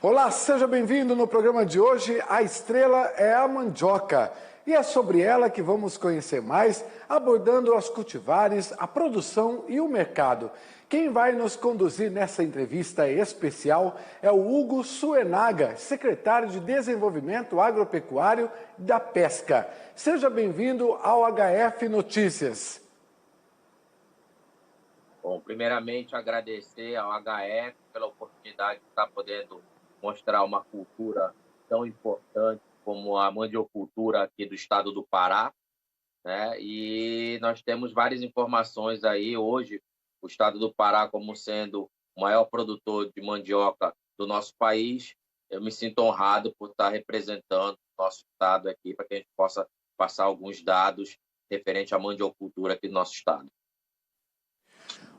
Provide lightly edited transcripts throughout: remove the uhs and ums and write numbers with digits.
Olá, seja bem-vindo no programa de hoje. A estrela é a mandioca. E é sobre ela que vamos conhecer mais, abordando as cultivares, a produção e o mercado. Quem vai nos conduzir nessa entrevista especial é o Hugo Suenaga, secretário de Desenvolvimento Agropecuário da Pesca. Seja bem-vindo ao HF Notícias. Bom, primeiramente agradecer ao HF pela oportunidade de estar podendo mostrar uma cultura tão importante como a mandiocultura aqui do estado do Pará, né? E nós temos várias informações aí hoje, o estado do Pará como sendo o maior produtor de mandioca do nosso país. Eu me sinto honrado por estar representando o nosso estado aqui para que a gente possa passar alguns dados referente à mandiocultura aqui do nosso estado.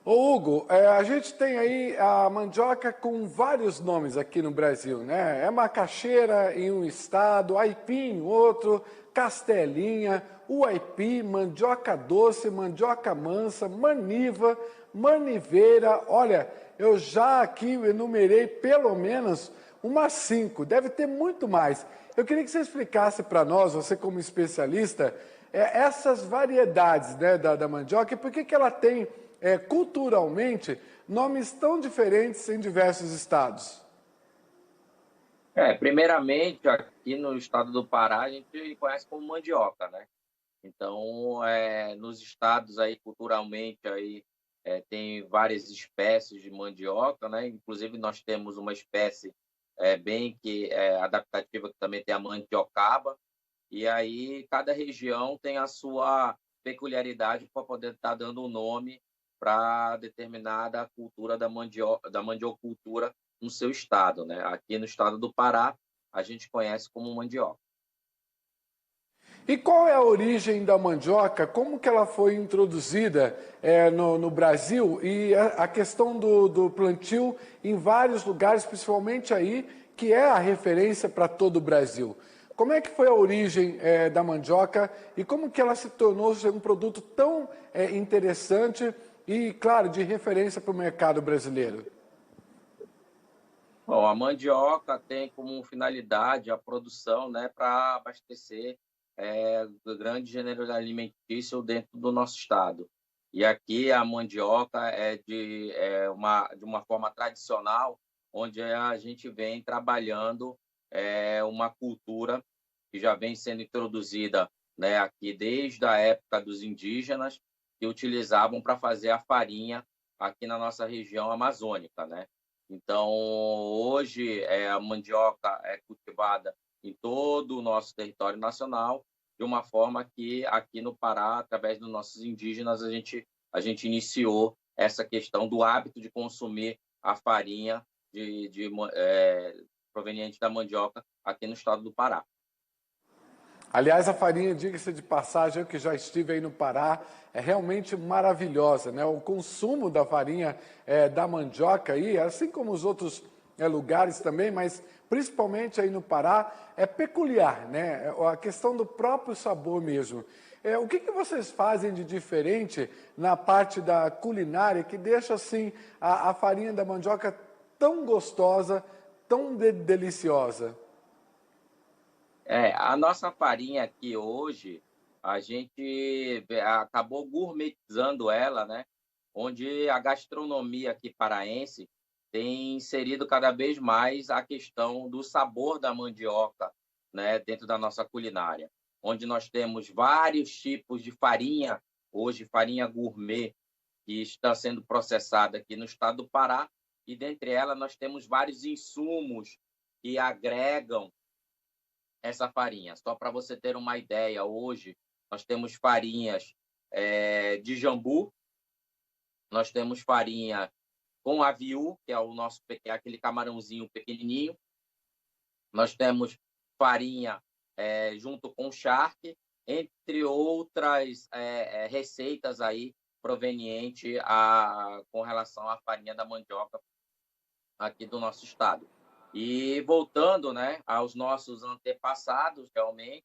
Ô Hugo, a gente tem aí a mandioca com vários nomes aqui no Brasil, né? É macaxeira em um estado, aipim em outro, castelinha, uaipi, mandioca doce, mandioca mansa, maniva, maniveira. Olha, eu já aqui enumerei pelo menos umas 5, deve ter muito mais. Eu queria que você explicasse para nós, você como especialista, essas variedades, né, da mandioca e por que ela tem culturalmente, nomes tão diferentes em diversos estados? Primeiramente, aqui no estado do Pará, a gente conhece como mandioca, né? Então, nos estados aí, culturalmente, aí, tem várias espécies de mandioca, né? Inclusive, nós temos uma espécie bem que adaptativa, que também tem a mandiocaba, e aí cada região tem a sua peculiaridade para poder estar dando o nome para determinada cultura da mandiocultura no seu estado, né? Aqui no estado do Pará, a gente conhece como mandioca. E qual é a origem da mandioca? Como que ela foi introduzida no Brasil? E a questão do plantio em vários lugares, principalmente aí, que é a referência para todo o Brasil. Como é que foi a origem da mandioca e como que ela se tornou um produto tão interessante e, claro, de referência para o mercado brasileiro? Bom, a mandioca tem como finalidade a produção, né, para abastecer do grande gênero alimentício dentro do nosso estado. E aqui a mandioca de uma forma tradicional, onde a gente vem trabalhando uma cultura que já vem sendo introduzida, né, aqui desde a época dos indígenas, que utilizavam para fazer a farinha aqui na nossa região amazônica, né? Então, hoje, a mandioca é cultivada em todo o nosso território nacional, de uma forma que aqui no Pará, através dos nossos indígenas, a gente iniciou essa questão do hábito de consumir a farinha proveniente da mandioca aqui no estado do Pará. Aliás, a farinha, diga-se de passagem, eu que já estive aí no Pará, é realmente maravilhosa, né? O consumo da farinha da mandioca aí, assim como os outros lugares também, mas principalmente aí no Pará, é peculiar, né? A questão do próprio sabor mesmo. O que vocês fazem de diferente na parte da culinária que deixa assim a farinha da mandioca tão gostosa, tão deliciosa? A nossa farinha aqui hoje, a gente acabou gourmetizando ela, né? Onde a gastronomia aqui paraense tem inserido cada vez mais a questão do sabor da mandioca, né, dentro da nossa culinária, onde nós temos vários tipos de farinha, hoje farinha gourmet, que está sendo processada aqui no estado do Pará, e dentre elas nós temos vários insumos que agregam essa farinha. Só para você ter uma ideia, hoje nós temos farinhas de jambu, nós temos farinha com aviú, que é aquele camarãozinho pequenininho, nós temos farinha junto com charque, entre outras receitas aí proveniente com relação à farinha da mandioca aqui do nosso estado. E voltando, né, aos nossos antepassados, realmente,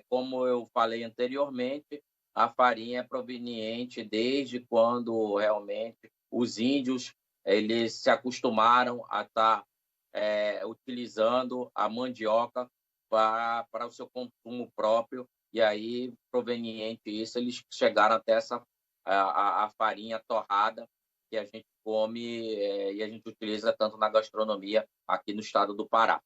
como eu falei anteriormente, a farinha é proveniente desde quando realmente os índios eles se acostumaram a estar utilizando a mandioca para o seu consumo próprio, e aí, proveniente disso, eles chegaram até a farinha torrada, que a gente come e a gente utiliza tanto na gastronomia aqui no estado do Pará.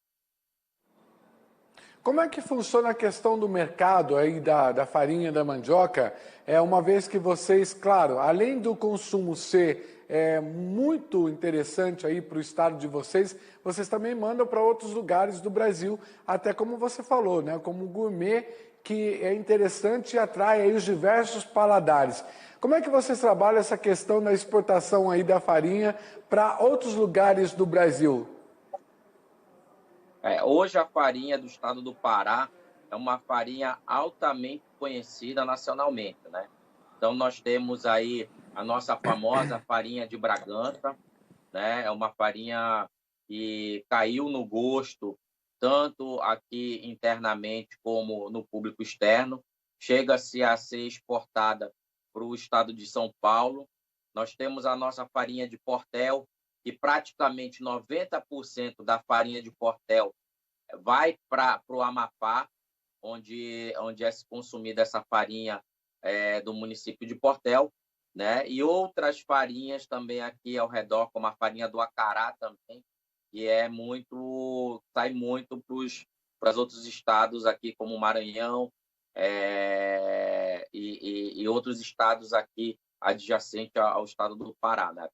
Como é que funciona a questão do mercado aí da farinha da mandioca? Uma vez que vocês, claro, além do consumo ser muito interessante aí para o estado de vocês, vocês também mandam para outros lugares do Brasil, até como você falou, né? Como gourmet, que é interessante e atrai aí os diversos paladares. Como é que vocês trabalham essa questão da exportação aí da farinha para outros lugares do Brasil? Hoje a farinha do estado do Pará é uma farinha altamente conhecida nacionalmente, né? Então nós temos aí a nossa famosa farinha de Bragança, né? É uma farinha que caiu no gosto tanto aqui internamente como no público externo, chega-se a ser exportada para o estado de São Paulo. Nós temos a nossa farinha de Portel, que praticamente 90% da farinha de Portel vai para o Amapá, onde é consumida essa farinha do município de Portel, né? E outras farinhas também aqui ao redor, como a farinha do Acará também, que sai muito para os outros estados aqui, como o Maranhão, e outros estados aqui adjacentes ao estado do Pará, né?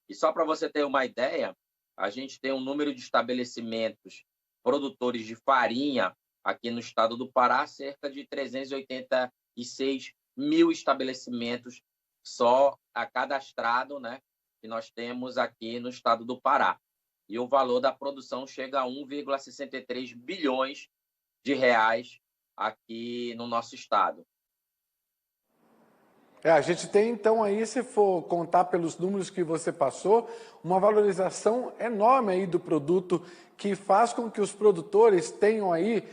E só para você ter uma ideia, a gente tem um número de estabelecimentos produtores de farinha aqui no estado do Pará, cerca de 386 mil estabelecimentos só cadastrado, né, que nós temos aqui no estado do Pará. E o valor da produção chega a 1,63 bilhões de reais aqui no nosso estado. A gente tem então aí, se for contar pelos números que você passou, uma valorização enorme aí do produto que faz com que os produtores tenham aí,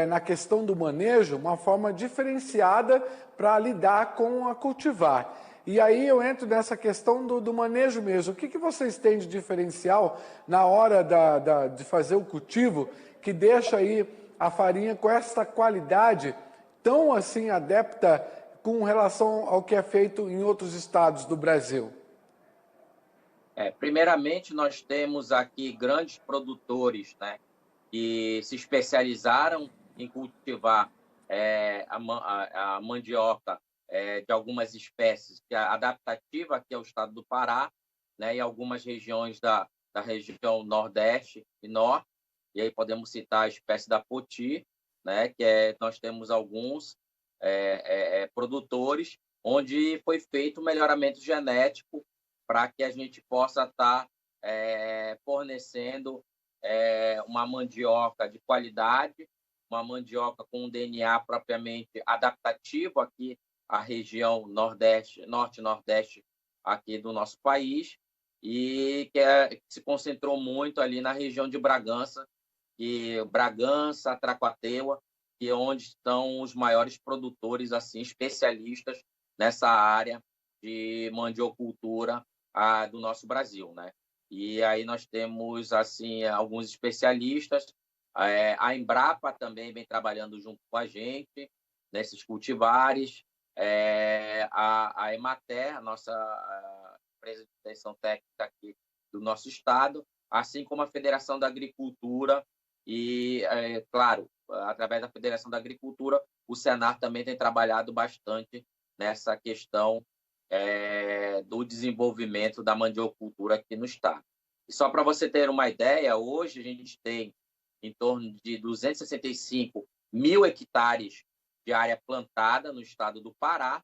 na questão do manejo, uma forma diferenciada para lidar com a cultivar. E aí eu entro nessa questão do manejo mesmo. O que vocês têm de diferencial na hora de fazer o cultivo que deixa aí a farinha com essa qualidade tão assim adepta com relação ao que é feito em outros estados do Brasil? Primeiramente, nós temos aqui grandes produtores, né, que se especializaram em cultivar a mandioca de algumas espécies que é adaptativa aqui ao estado do Pará, né, e algumas regiões da região Nordeste e Norte. E aí podemos citar a espécie da poti, né, nós temos alguns produtores onde foi feito o melhoramento genético para que a gente possa estar fornecendo uma mandioca de qualidade, uma mandioca com um DNA propriamente adaptativo aqui à região Nordeste, Norte-Nordeste aqui do nosso país, e que se concentrou muito ali na região de Bragança, Tracuateua, que é onde estão os maiores produtores, assim, especialistas nessa área de mandiocultura do nosso Brasil, né? E aí nós temos assim alguns especialistas, a Embrapa também vem trabalhando junto com a gente nesses cultivares, a Emater, a nossa empresa de extensão técnica aqui do nosso estado, assim como a Federação da Agricultura e, claro, através da Federação da Agricultura, o Senar também tem trabalhado bastante nessa questão do desenvolvimento da mandiocultura aqui no estado. E só para você ter uma ideia, hoje a gente tem em torno de 265 mil hectares de área plantada no estado do Pará,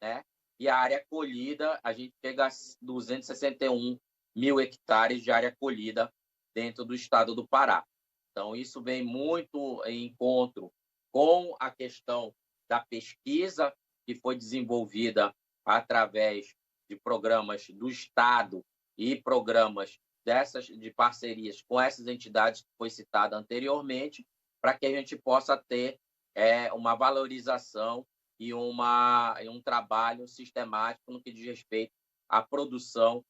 né? E a área colhida, a gente chega a 261 mil hectares de área colhida dentro do estado do Pará. Então, isso vem muito em encontro com a questão da pesquisa que foi desenvolvida através de programas do Estado e programas de parcerias com essas entidades que foi citada anteriormente, para que a gente possa ter uma valorização e um trabalho sistemático no que diz respeito à produção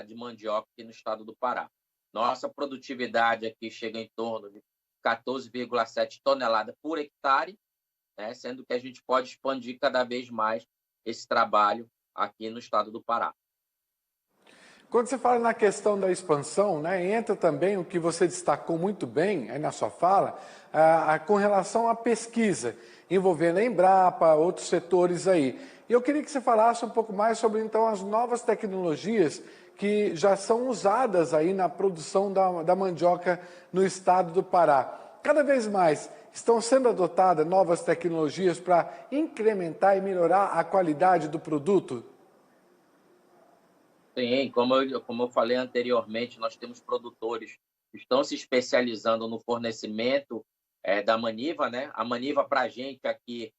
de mandioca aqui no estado do Pará. Nossa produtividade aqui chega em torno de 14,7 toneladas por hectare, né? Sendo que a gente pode expandir cada vez mais esse trabalho aqui no estado do Pará. Quando você fala na questão da expansão, né, entra também o que você destacou muito bem aí na sua fala, com relação à pesquisa, envolvendo a Embrapa, outros setores aí. E eu queria que você falasse um pouco mais sobre, então, as novas tecnologias que já são usadas aí na produção da mandioca no estado do Pará. Cada vez mais estão sendo adotadas novas tecnologias para incrementar e melhorar a qualidade do produto? Sim, como eu falei anteriormente, nós temos produtores que estão se especializando no fornecimento da maniva, né? A maniva para a gente aqui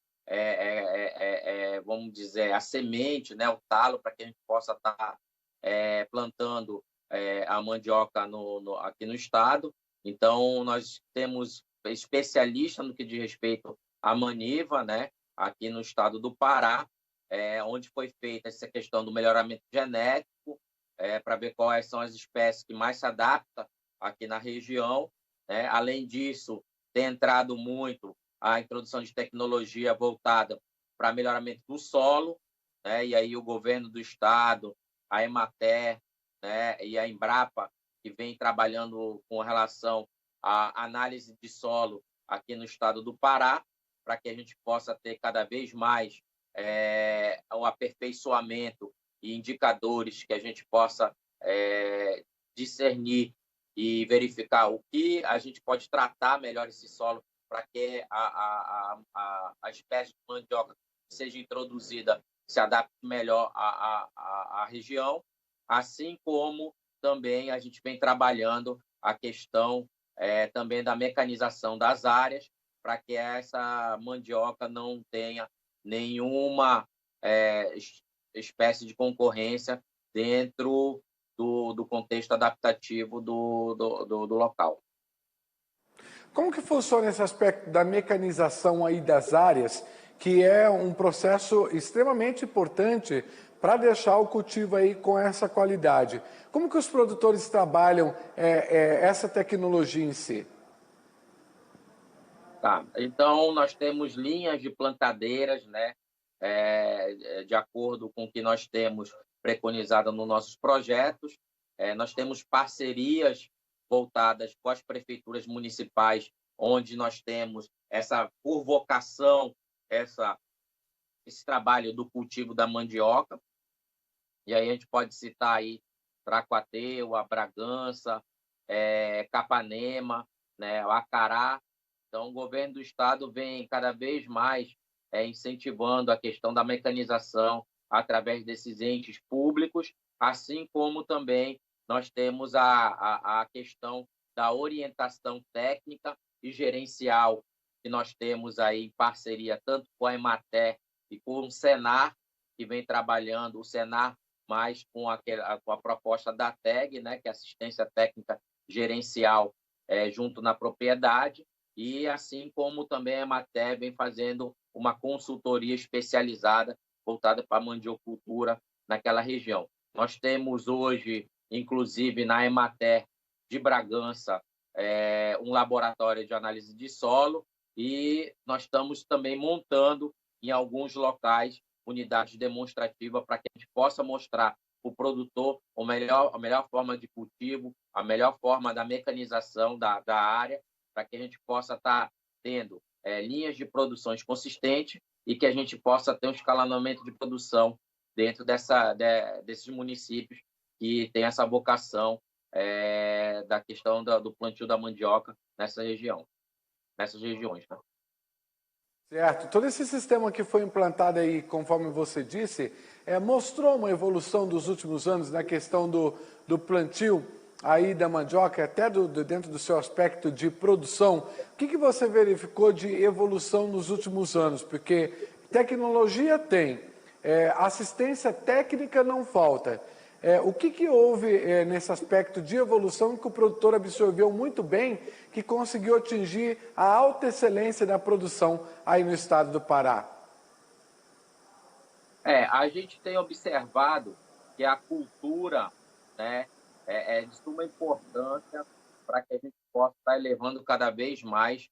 vamos dizer, a semente, né? O talo para que a gente possa estar plantando a mandioca aqui no estado. Então, nós temos especialistas no que diz respeito à maniva, né? Aqui no estado do Pará, onde foi feita essa questão do melhoramento genético, para ver quais são as espécies que mais se adaptam aqui na região, né? Além disso, tem entrado muito a introdução de tecnologia voltada para melhoramento do solo, né? E aí o governo do estado, a Emater, né? E a Embrapa, que vem trabalhando com relação à análise de solo aqui no estado do Pará, para que a gente possa ter cada vez mais o aperfeiçoamento e indicadores que a gente possa discernir e verificar o que a gente pode tratar melhor esse solo para que a espécie de mandioca que seja introduzida se adapte melhor à região, assim como também a gente vem trabalhando a questão também da mecanização das áreas, para que essa mandioca não tenha nenhuma espécie de concorrência dentro do contexto adaptativo do local. Como que funciona esse aspecto da mecanização aí das áreas, que é um processo extremamente importante para deixar o cultivo aí com essa qualidade? Como que os produtores trabalham essa tecnologia em si? Tá. Então, nós temos linhas de plantadeiras, né? De acordo com o que nós temos preconizado nos nossos projetos. Nós temos parcerias voltadas com as prefeituras municipais, onde nós temos essa por vocação, esse trabalho do cultivo da mandioca. E aí a gente pode citar aí Tracuateu, Bragança, Capanema, né, o Acará. Então, o governo do estado vem cada vez mais incentivando a questão da mecanização através desses entes públicos, assim como também nós temos a questão da orientação técnica e gerencial, que nós temos aí em parceria tanto com a Emater e com o Senar, que vem trabalhando, o Senar mais com a proposta da TEG, né, que é assistência técnica gerencial junto na propriedade, e assim como também a Emater vem fazendo uma consultoria especializada voltada para a mandiocultura naquela região. Nós temos hoje, inclusive, na Emater de Bragança, um laboratório de análise de solo, e nós estamos também montando em alguns locais unidades demonstrativas para que a gente possa mostrar para o produtor a melhor forma de cultivo, a melhor forma da mecanização da área, para que a gente possa estar tendo linhas de produções consistentes e que a gente possa ter um escalonamento de produção dentro desses municípios que tem essa vocação da questão do plantio da mandioca nessas regiões, né? Certo. Todo esse sistema que foi implantado aí, conforme você disse, mostrou uma evolução dos últimos anos na questão do plantio aí da mandioca, até dentro do seu aspecto de produção. O que você verificou de evolução nos últimos anos? Porque tecnologia tem, assistência técnica não falta. O que houve nesse aspecto de evolução que o produtor absorveu muito bem, que conseguiu atingir a alta excelência da produção aí no estado do Pará? A gente tem observado que a cultura, né, é de suma importância para que a gente possa estar elevando cada vez mais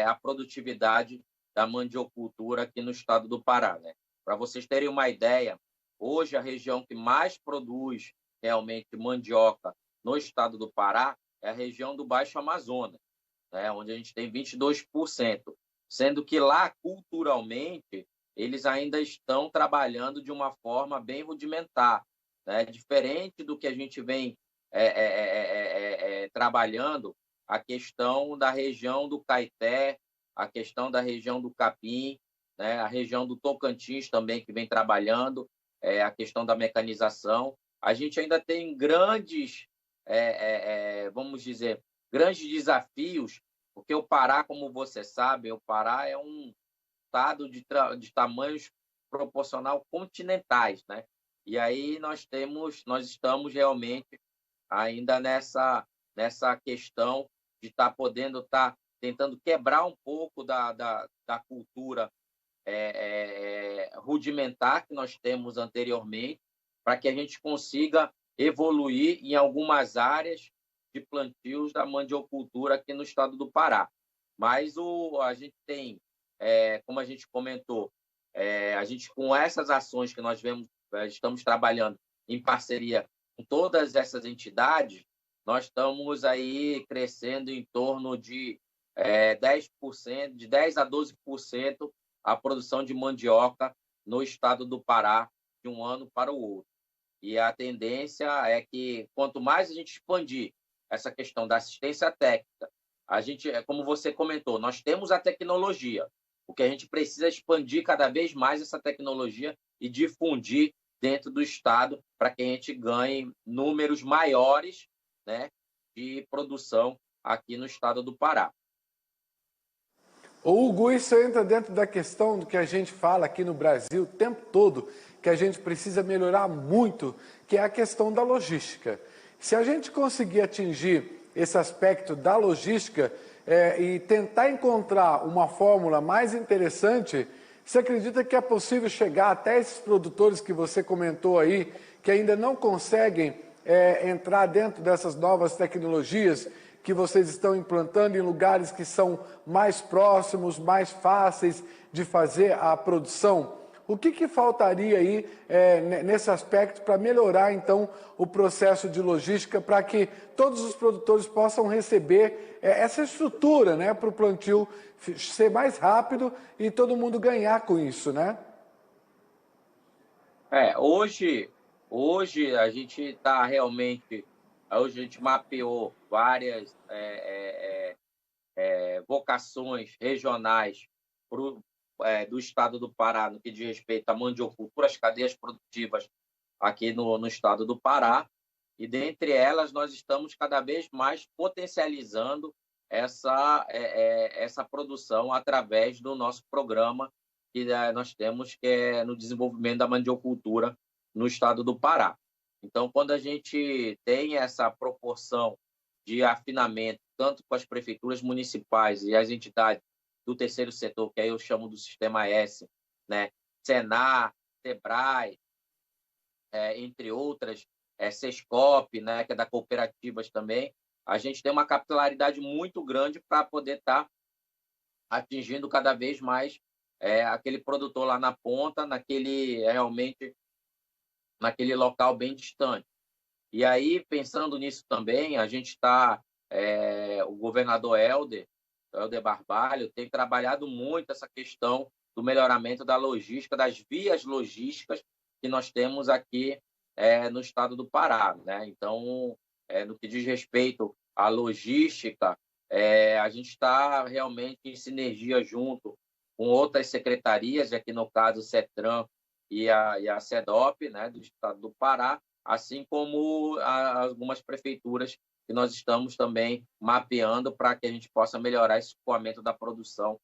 a produtividade da mandiocultura aqui no estado do Pará, né? Para vocês terem uma ideia, hoje a região que mais produz realmente mandioca no estado do Pará é a região do Baixo Amazonas, né? Onde a gente tem 22%, sendo que lá, culturalmente, eles ainda estão trabalhando de uma forma bem rudimentar, né? Diferente do que a gente vem trabalhando, a questão da região do Caeté, a questão da região do Capim, né? A região do Tocantins também, que vem trabalhando, a questão da mecanização. A gente ainda tem grandes, vamos dizer, grandes desafios, porque o Pará, como você sabe, o Pará é um estado de tamanhos proporcional continentais, né? E aí nós estamos realmente ainda nessa questão de estar tentando quebrar um pouco da cultura rudimentar que nós temos anteriormente, para que a gente consiga evoluir em algumas áreas de plantios da mandiocultura aqui no estado do Pará. Mas a gente tem, como a gente comentou, a gente com essas ações que nós estamos trabalhando em parceria com todas essas entidades, nós estamos aí crescendo em torno de 10%, de 10 a 12% a produção de mandioca no estado do Pará de um ano para o outro. E a tendência é que, quanto mais a gente expandir essa questão da assistência técnica, a gente, como você comentou, nós temos a tecnologia. O que a gente precisa é expandir cada vez mais essa tecnologia e difundir dentro do estado para que a gente ganhe números maiores, né, de produção aqui no estado do Pará. Ô Hugo, isso entra dentro da questão do que a gente fala aqui no Brasil o tempo todo, que a gente precisa melhorar muito, que é a questão da logística. Se a gente conseguir atingir esse aspecto da logística e tentar encontrar uma fórmula mais interessante, você acredita que é possível chegar até esses produtores que você comentou aí, que ainda não conseguem entrar dentro dessas novas tecnologias que vocês estão implantando em lugares que são mais próximos, mais fáceis de fazer a produção? O que faltaria aí nesse aspecto para melhorar, então, o processo de logística para que todos os produtores possam receber essa estrutura, né, para o plantio ser mais rápido e todo mundo ganhar com isso, né? Hoje a gente está realmente, hoje a gente mapeou várias vocações regionais do estado do Pará no que diz respeito à mandiocultura, as cadeias produtivas aqui no estado do Pará, e dentre elas nós estamos cada vez mais potencializando essa produção através do nosso programa que nós temos, que é no desenvolvimento da mandiocultura no estado do Pará. Então, quando a gente tem essa proporção de afinamento, tanto com as prefeituras municipais e as entidades do terceiro setor, que aí eu chamo do Sistema S, né? Senar, Sebrae, entre outras, Sescop, né? Que é da cooperativas também, a gente tem uma capilaridade muito grande para poder estar atingindo cada vez mais aquele produtor lá na ponta, realmente naquele local bem distante. E aí, pensando nisso também, a gente está, o governador Helder Barbalho, tem trabalhado muito essa questão do melhoramento da logística, das vias logísticas que nós temos aqui no estado do Pará, né? Então, no que diz respeito à logística, a gente está realmente em sinergia junto com outras secretarias, aqui no caso o CETRAN e a SEDOP, né, do estado do Pará, assim como algumas prefeituras que nós estamos também mapeando para que a gente possa melhorar esse escoamento da produção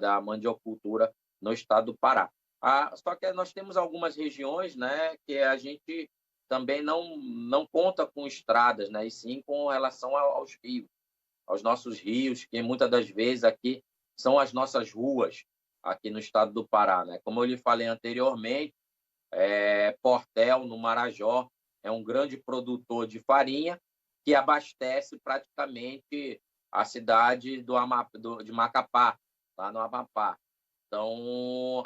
da mandiocultura no estado do Pará. Só que nós temos algumas regiões, né, que a gente também não conta com estradas, né, e sim com relação aos rios, aos nossos rios, que muitas das vezes aqui são as nossas ruas, aqui no estado do Pará, né? Como eu lhe falei anteriormente, Portel, no Marajó, é um grande produtor de farinha que abastece praticamente a cidade de Macapá, lá no Amapá. Então,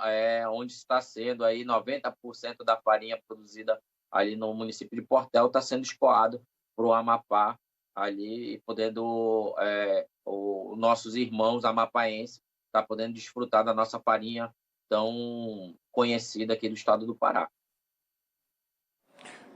onde está sendo aí 90% da farinha produzida ali no município de Portel está sendo escoado para o Amapá ali e podendo os nossos irmãos amapaenses tá podendo desfrutar da nossa farinha tão conhecida aqui do estado do Pará.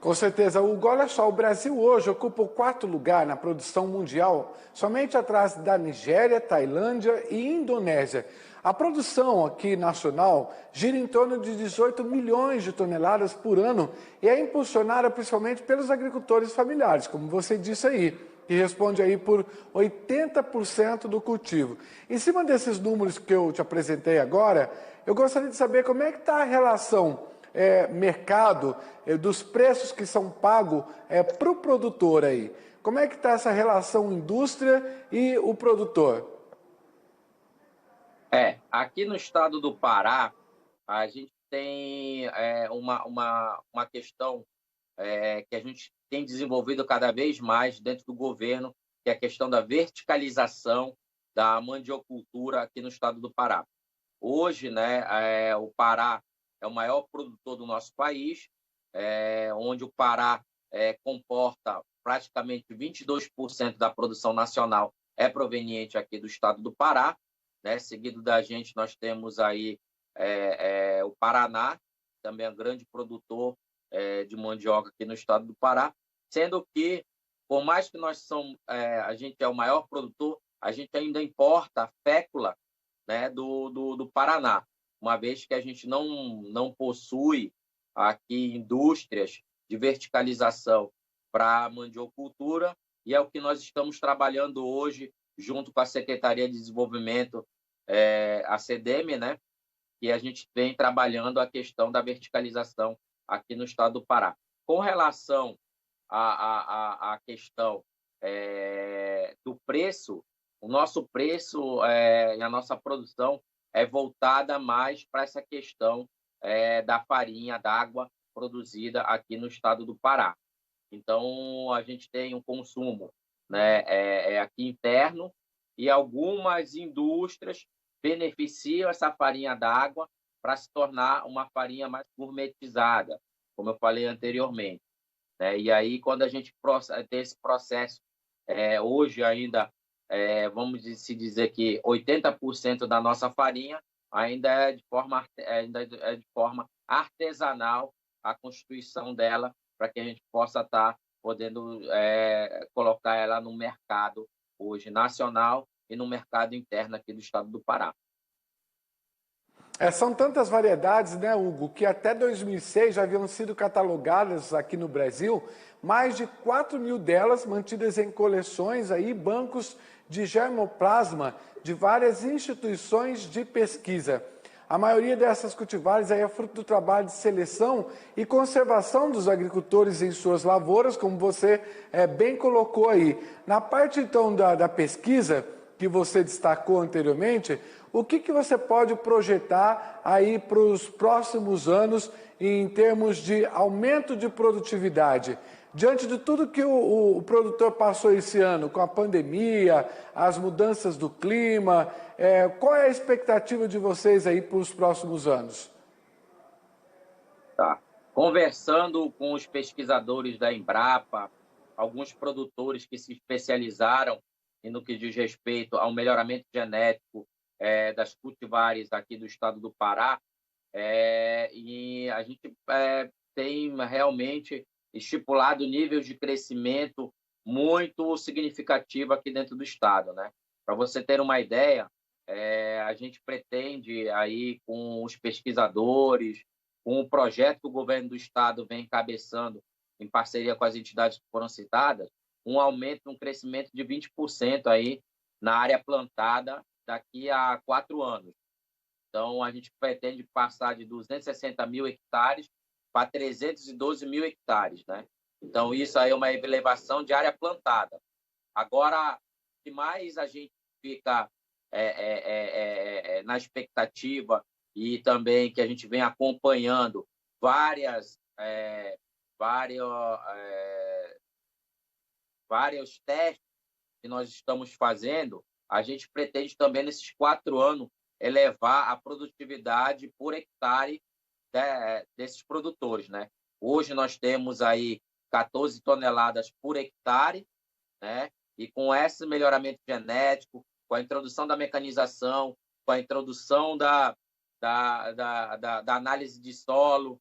Com certeza, Hugo, olha só, o Brasil hoje ocupa o quarto lugar na produção mundial, somente atrás da Nigéria, Tailândia e Indonésia. A produção aqui nacional gira em torno de 18 milhões de toneladas por ano e é impulsionada principalmente pelos agricultores familiares, como você disse aí, que responde aí por 80% do cultivo. Em cima desses números que eu te apresentei agora, eu gostaria de saber como é que está a relação mercado, dos preços que são pagos para o produtor aí. Como é que está essa relação indústria e o produtor? Aqui no estado do Pará, a gente tem uma questão que a gente tem desenvolvido cada vez mais dentro do governo, que é a questão da verticalização da mandiocultura aqui no estado do Pará. Hoje, né, o Pará é o maior produtor do nosso país, onde o Pará comporta praticamente 22% da produção nacional é proveniente aqui do estado do Pará, né? Seguido da gente, nós temos aí o Paraná, também é um grande produtor de mandioca aqui no estado do Pará, sendo que, por mais que a gente é o maior produtor, a gente ainda importa a fécula, né, do Paraná, uma vez que a gente não possui aqui indústrias de verticalização para a mandiocultura, e é o que nós estamos trabalhando hoje, junto com a Secretaria de Desenvolvimento, a SEDEM, né, que a gente vem trabalhando a questão da verticalização aqui no estado do Pará. Com relação à questão do preço, o nosso preço e a nossa produção é voltada mais para essa questão da farinha d'água produzida aqui no estado do Pará. Então, a gente tem um consumo, né, aqui interno, e algumas indústrias beneficiam essa farinha d'água para se tornar uma farinha mais gourmetizada, como eu falei anteriormente, né? E aí, quando a gente tem esse processo, hoje ainda, vamos se dizer que 80% da nossa farinha ainda ainda é de forma artesanal a constituição dela, para que a gente possa estar podendo colocar ela no mercado hoje nacional e no mercado interno aqui do estado do Pará. São tantas variedades, né, Hugo, que até 2006 já haviam sido catalogadas aqui no Brasil, mais de 4 mil delas mantidas em coleções, aí, bancos de germoplasma de várias instituições de pesquisa. A maioria dessas cultivares aí é fruto do trabalho de seleção e conservação dos agricultores em suas lavouras, como você bem colocou aí. Na parte, então, da pesquisa, que você destacou anteriormente, o que você pode projetar aí para os próximos anos em termos de aumento de produtividade? Diante de tudo que o produtor passou esse ano, com a pandemia, as mudanças do clima, qual é a expectativa de vocês aí para os próximos anos? Tá. Conversando com os pesquisadores da Embrapa, alguns produtores que se especializaram no que diz respeito ao melhoramento genético das cultivares aqui do estado do Pará, e a gente tem realmente estipulado níveis de crescimento muito significativo aqui dentro do estado, né? Para você ter uma ideia, a gente pretende aí com os pesquisadores, com o projeto que o governo do estado vem encabeçando em parceria com as entidades que foram citadas, um aumento, um crescimento de 20% aí na área plantada daqui a 4 anos. Então, a gente pretende passar de 260 mil hectares para 312 mil hectares, né? Então, isso aí é uma elevação de área plantada. Agora, o que mais a gente fica na expectativa e também que a gente vem acompanhando várias vários, vários testes que nós estamos fazendo, a gente pretende também, nesses 4 anos, elevar a produtividade por hectare desses produtores, né? Hoje nós temos aí 14 toneladas por hectare, né? E com esse melhoramento genético, com a introdução da mecanização, com a introdução da análise de solo,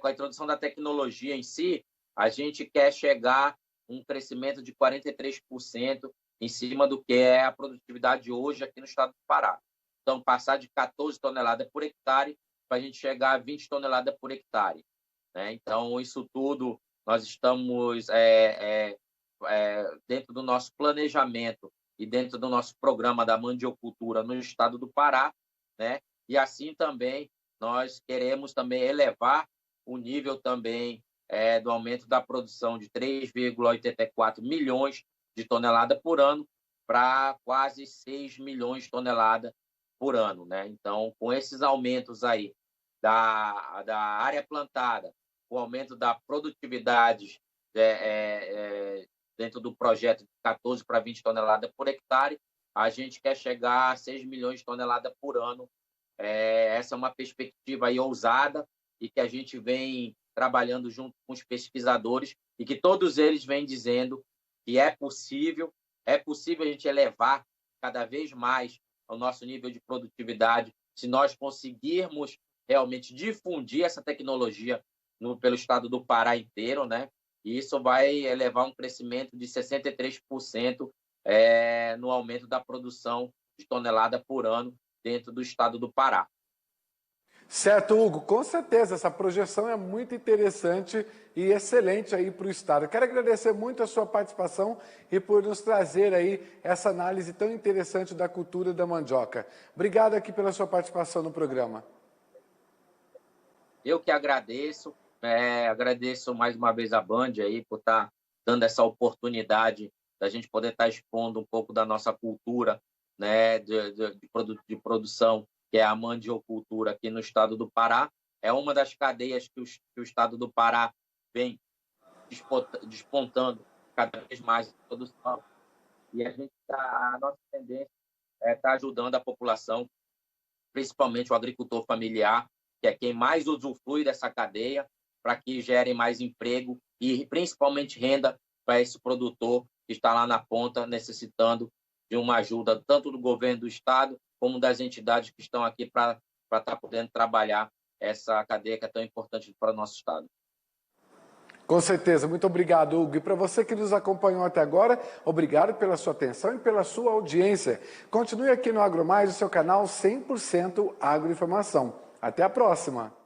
com a introdução da tecnologia em si, a gente quer chegar a um crescimento de 43% em cima do que é a produtividade hoje aqui no estado do Pará. Então, passar de 14 toneladas por hectare para a gente chegar a 20 toneladas por hectare, né? Então, isso tudo nós estamos dentro do nosso planejamento e dentro do nosso programa da mandiocultura no estado do Pará, né? E assim também nós queremos também elevar o nível também do aumento da produção de 3,84 milhões de toneladas por ano para quase 6 milhões de toneladas por ano, né? Então, com esses aumentos aí da área plantada, o aumento da produtividade dentro do projeto de 14 para 20 toneladas por hectare, a gente quer chegar a 6 milhões de toneladas por ano. Essa é uma perspectiva aí ousada e que a gente vem trabalhando junto com os pesquisadores e que todos eles vêm dizendo que é possível a gente elevar cada vez mais o nosso nível de produtividade se nós conseguirmos realmente difundir essa tecnologia pelo estado do Pará inteiro, né? E isso vai levar um crescimento de 63% no aumento da produção de tonelada por ano dentro do estado do Pará. Certo, Hugo, com certeza, essa projeção é muito interessante e excelente aí para o Estado. Quero agradecer muito a sua participação e por nos trazer aí essa análise tão interessante da cultura da mandioca. Obrigado aqui pela sua participação no programa. Eu que agradeço, agradeço mais uma vez a Band aí por estar dando essa oportunidade da gente poder estar expondo um pouco da nossa cultura, né, de produção, que é a mandiocultura aqui no estado do Pará. É uma das cadeias que o estado do Pará vem despontando cada vez mais em produção. E a nossa tendência é estar ajudando a população, principalmente o agricultor familiar, que é quem mais usufrui dessa cadeia, para que gere mais emprego e principalmente renda para esse produtor que está lá na ponta necessitando de uma ajuda tanto do governo do estado como das entidades que estão aqui para estar podendo trabalhar essa cadeia que é tão importante para o nosso estado. Com certeza, muito obrigado, Hugo. E para você que nos acompanhou até agora, obrigado pela sua atenção e pela sua audiência. Continue aqui no AgroMais, o seu canal 100% Agroinformação. Até a próxima!